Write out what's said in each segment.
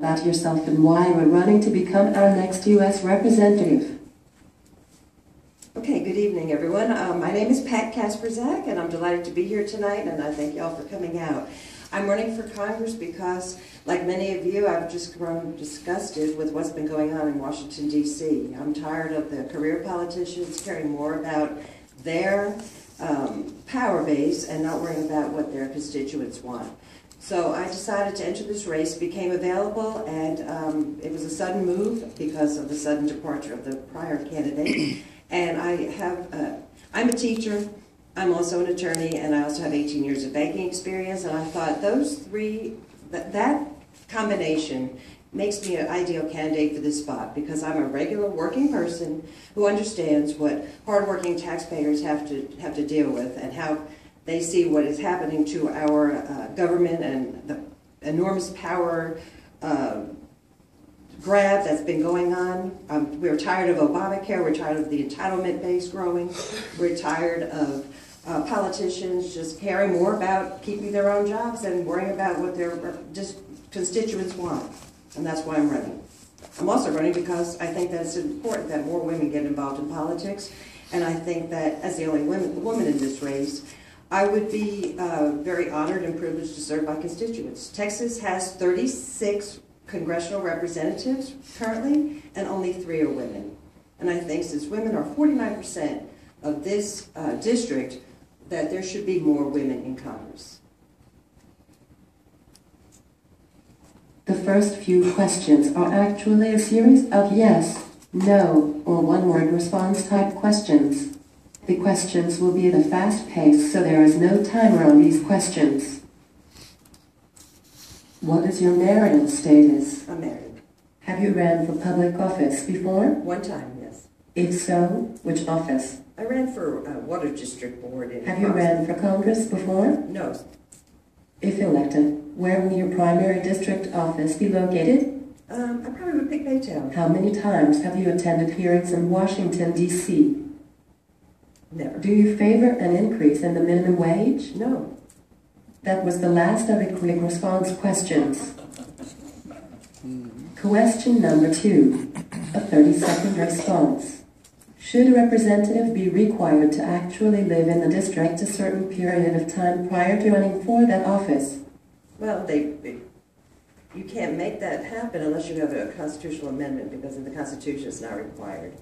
About yourself and why you're running to become our next U.S. representative. Okay, good evening, everyone. My name is Pat Kasprzak, and I'm delighted to be here tonight, and I thank y'all for coming out. I'm running for Congress because, like many of you, I've just grown disgusted with what's been going on in Washington, D.C. I'm tired of the career politicians caring more about their power base and not worrying about what their constituents want. So I decided to enter this race, became available, and it was a sudden move because of the sudden departure of the prior candidate. And I'm a teacher, I'm also an attorney, and I also have 18 years of banking experience, and I thought those three, that combination makes me an ideal candidate for this spot because I'm a regular working person who understands what hardworking taxpayers have to deal with and how they see what is happening to our government and the enormous power grab that's been going on. We're tired of Obamacare. We're tired of the entitlement base growing. We're tired of politicians just caring more about keeping their own jobs and worrying about what their constituents want. And that's why I'm running. I'm also running because I think that it's important that more women get involved in politics. And I think that as the only woman in this race, I would be very honored and privileged to serve my constituents. Texas has 36 congressional representatives currently, and only 3 are women. And I think since women are 49% of this district, that there should be more women in Congress. The first few questions are actually a series of yes, no, or one-word response type questions. The questions will be at a fast pace, so there is no timer on these questions. What is your marital status? I'm married. Have you ran for public office before? One time, yes. If so, which office? I ran for Water District Board in Have you ran for Congress before? No. If elected, where will your primary district office be located? I probably would pick Baytown. How many times have you attended hearings in Washington, D.C.? Never. Do you favor an increase in the minimum wage? No. That was the last of the quick response questions. Question number 2, a 30-second response. Should a representative be required to actually live in the district a certain period of time prior to running for that office? Well, you can't make that happen unless you have a constitutional amendment, because in the Constitution it's not required.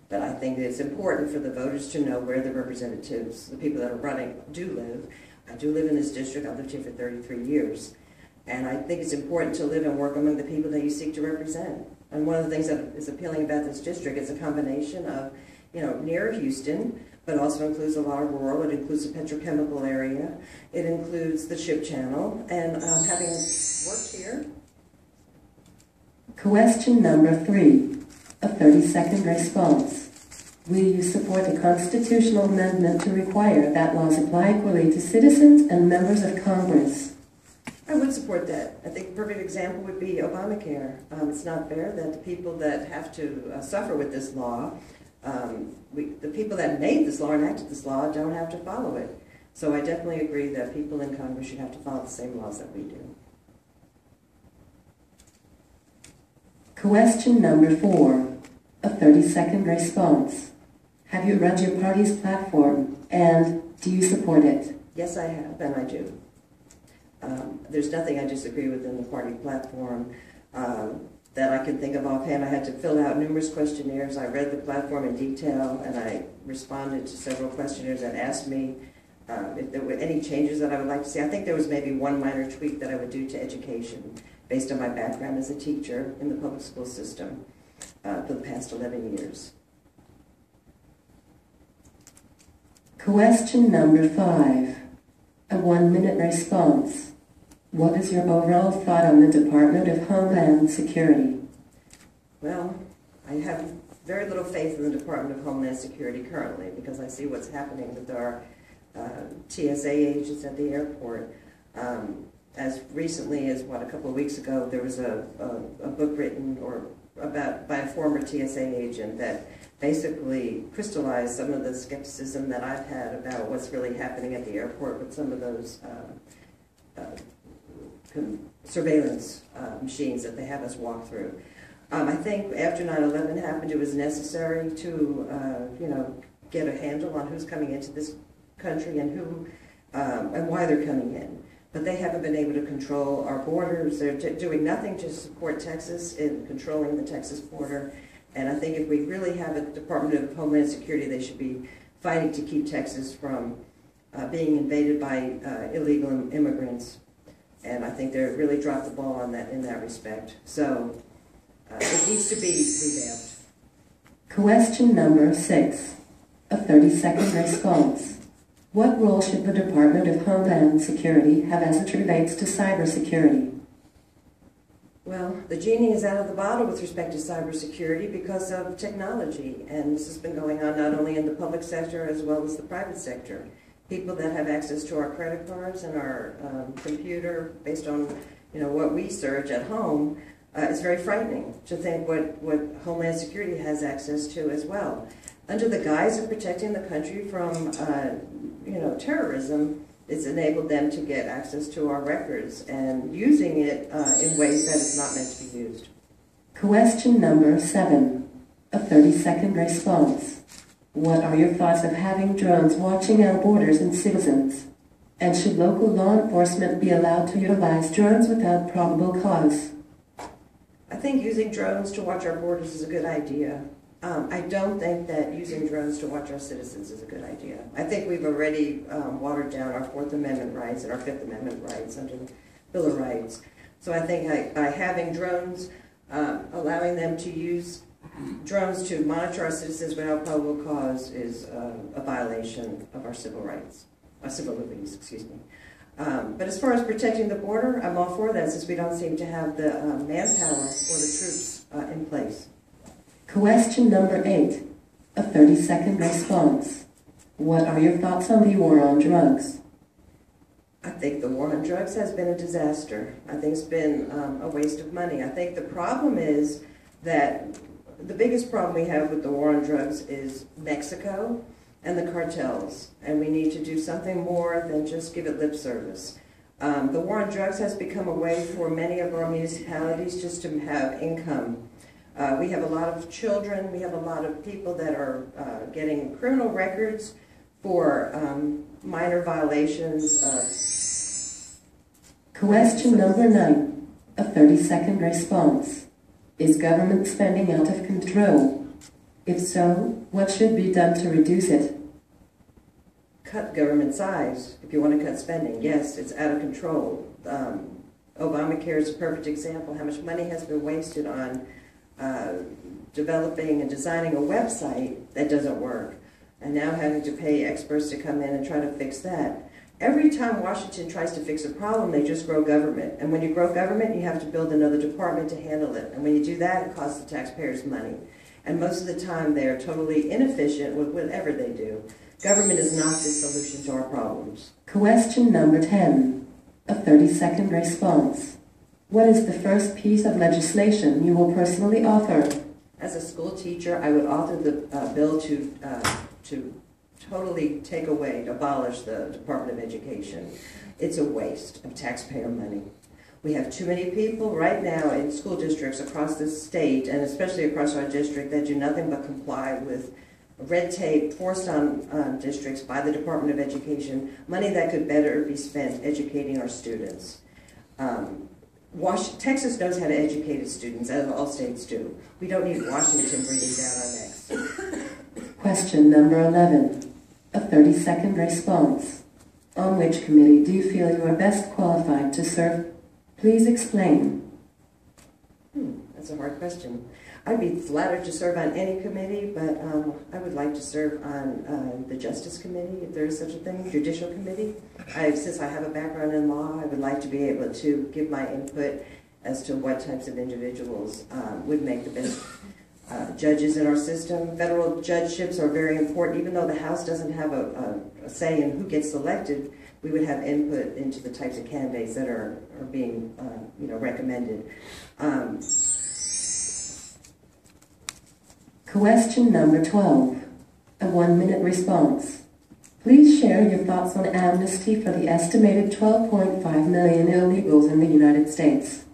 But I think that it's important for the voters to know where the representatives, the people that are running, do live. I do live in this district. I've lived here for 33 years. And I think it's important to live and work among the people that you seek to represent. And one of the things that is appealing about this district is a combination of, near Houston, but also includes a lot of rural. It includes the petrochemical area. It includes the ship channel. And having worked here. Question number 3, a 30-second response. Will you support the constitutional amendment to require that laws apply equally to citizens and members of Congress? I would support that. I think a perfect example would be Obamacare. It's not fair that the people that have to suffer with this law, the people that made this law and enacted this law, don't have to follow it. So I definitely agree that people in Congress should have to follow the same laws that we do. Question number 4, a 30-second response. Have you read your party's platform, and do you support it? Yes, I have, and I do. There's nothing I disagree with in the party platform that I can think of offhand. I had to fill out numerous questionnaires. I read the platform in detail, and I responded to several questionnaires that asked me if there were any changes that I would like to see. I think there was maybe one minor tweak that I would do to education based on my background as a teacher in the public school system for the past 11 years. Question number 5, a 1-minute response. What is your overall thought on the Department of Homeland Security? Well, I have very little faith in the Department of Homeland Security currently because I see what's happening with our TSA agents at the airport. As recently as, a couple of weeks ago, there was a book written by a former TSA agent that basically crystallized some of the skepticism that I've had about what's really happening at the airport with some of those surveillance machines that they have us walk through. I think after 9/11 happened, it was necessary to, get a handle on who's coming into this country and who and why they're coming in. But they haven't been able to control our borders. They're doing nothing to support Texas in controlling the Texas border. And I think if we really have a Department of Homeland Security, they should be fighting to keep Texas from being invaded by illegal immigrants. And I think they really dropped the ball on that in that respect. So it needs to be revamped. Question number 6, a 30-second response. What role should the Department of Homeland Security have as it relates to cybersecurity? Well, the genie is out of the bottle with respect to cybersecurity because of technology, and this has been going on not only in the public sector as well as the private sector. People that have access to our credit cards and our computer based on what we search at home, it's very frightening to think what Homeland Security has access to as well. Under the guise of protecting the country from terrorism, it's enabled them to get access to our records and using it in ways that it's not meant to be used. Question number 7, a 30-second response. What are your thoughts of having drones watching our borders and citizens? And should local law enforcement be allowed to utilize drones without probable cause? I think using drones to watch our borders is a good idea. I don't think that using drones to watch our citizens is a good idea. I think we've already watered down our Fourth Amendment rights and our Fifth Amendment rights under the Bill of Rights. So I think by having drones, allowing them to use drones to monitor our citizens without probable cause is a violation of our civil rights, our civil liberties, excuse me. But as far as protecting the border, I'm all for that since we don't seem to have the manpower or the troops in place. Question number 8, a 30-second response. What are your thoughts on the war on drugs? I think the war on drugs has been a disaster. I think it's been a waste of money. I think the problem is that the biggest problem we have with the war on drugs is Mexico and the cartels, and we need to do something more than just give it lip service. The war on drugs has become a way for many of our municipalities just to have income. We have a lot of children, we have a lot of people that are getting criminal records for minor violations. Question number 9, a 30-second response. Is government spending out of control? If so, what should be done to reduce it? Cut government size if you want to cut spending. Yes, it's out of control. Obamacare is a perfect example. How much money has been wasted on developing and designing a website that doesn't work, and now having to pay experts to come in and try to fix that. Every time Washington tries to fix a problem, they just grow government. And when you grow government, you have to build another department to handle it. And when you do that, it costs the taxpayers money. And most of the time, they are totally inefficient with whatever they do. Government is not the solution to our problems. Question number 10, a 30-second response. What is the first piece of legislation you will personally author? As a school teacher, I would author the bill to totally take away, abolish the Department of Education. It's a waste of taxpayer money. We have too many people right now in school districts across the state, and especially across our district, that do nothing but comply with red tape forced on districts by the Department of Education, money that could better be spent educating our students. Texas knows how to educate its students, as all states do. We don't need Washington breathing down our necks. Question number 11, a 30-second response. On which committee do you feel you are best qualified to serve? Please explain. That's a hard question. I'd be flattered to serve on any committee, but I would like to serve on the Justice Committee, if there is such a thing, Judicial Committee. Since I have a background in law, I would like to be able to give my input as to what types of individuals would make the best judges in our system. Federal judgeships are very important. Even though the House doesn't have a say in who gets selected, we would have input into the types of candidates that are being recommended. Question number 12, a 1-minute response. Please share your thoughts on amnesty for the estimated 12.5 million illegals in the United States.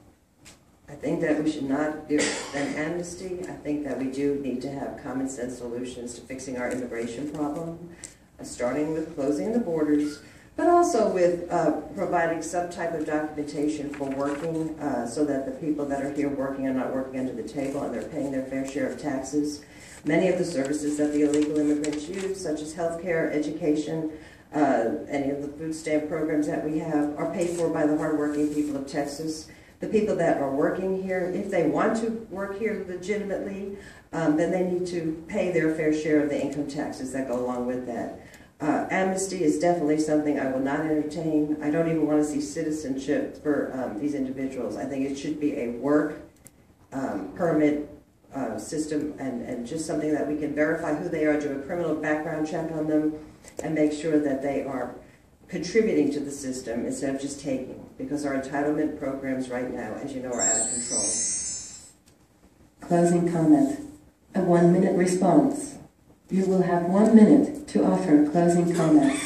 I think that we should not do an amnesty. I think that we do need to have common sense solutions to fixing our immigration problem, starting with closing the borders, but also with providing some type of documentation for working so that the people that are here working are not working under the table and they're paying their fair share of taxes. Many of the services that the illegal immigrants use, such as healthcare, education, any of the food stamp programs that we have, are paid for by the hardworking people of Texas. The people that are working here, if they want to work here legitimately, then they need to pay their fair share of the income taxes that go along with that. Amnesty is definitely something I will not entertain. I don't even want to see citizenship for these individuals. I think it should be a work permit system and just something that we can verify who they are, do a criminal background check on them, and make sure that they are contributing to the system instead of just taking, because our entitlement programs right now, as you know, are out of control. Closing comment. A 1-minute response. You will have 1 minute to offer closing comments.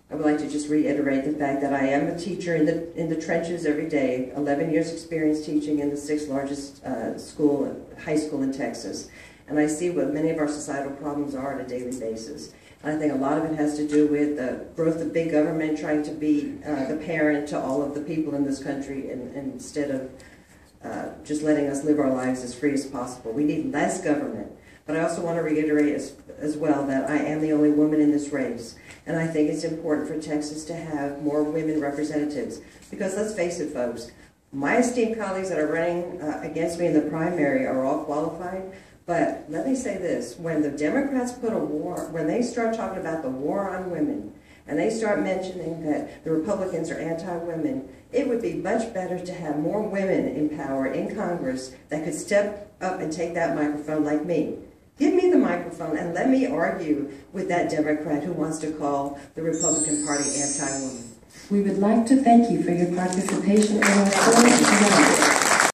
I would like to just reiterate the fact that I am a teacher in the trenches every day, 11 years experience teaching in the 6th largest high school in Texas. And I see what many of our societal problems are on a daily basis. And I think a lot of it has to do with the growth of big government trying to be the parent to all of the people in this country instead of just letting us live our lives as free as possible. We need less government. But I also want to reiterate as well that I am the only woman in this race. And I think it's important for Texas to have more women representatives. Because let's face it, folks, my esteemed colleagues that are running against me in the primary are all qualified. But let me say this, when the Democrats when they start talking about the war on women, and they start mentioning that the Republicans are anti-women, it would be much better to have more women in power in Congress that could step up and take that microphone like me. Give me the microphone and let me argue with that Democrat who wants to call the Republican Party anti-woman. We would like to thank you for your participation in our forum tonight.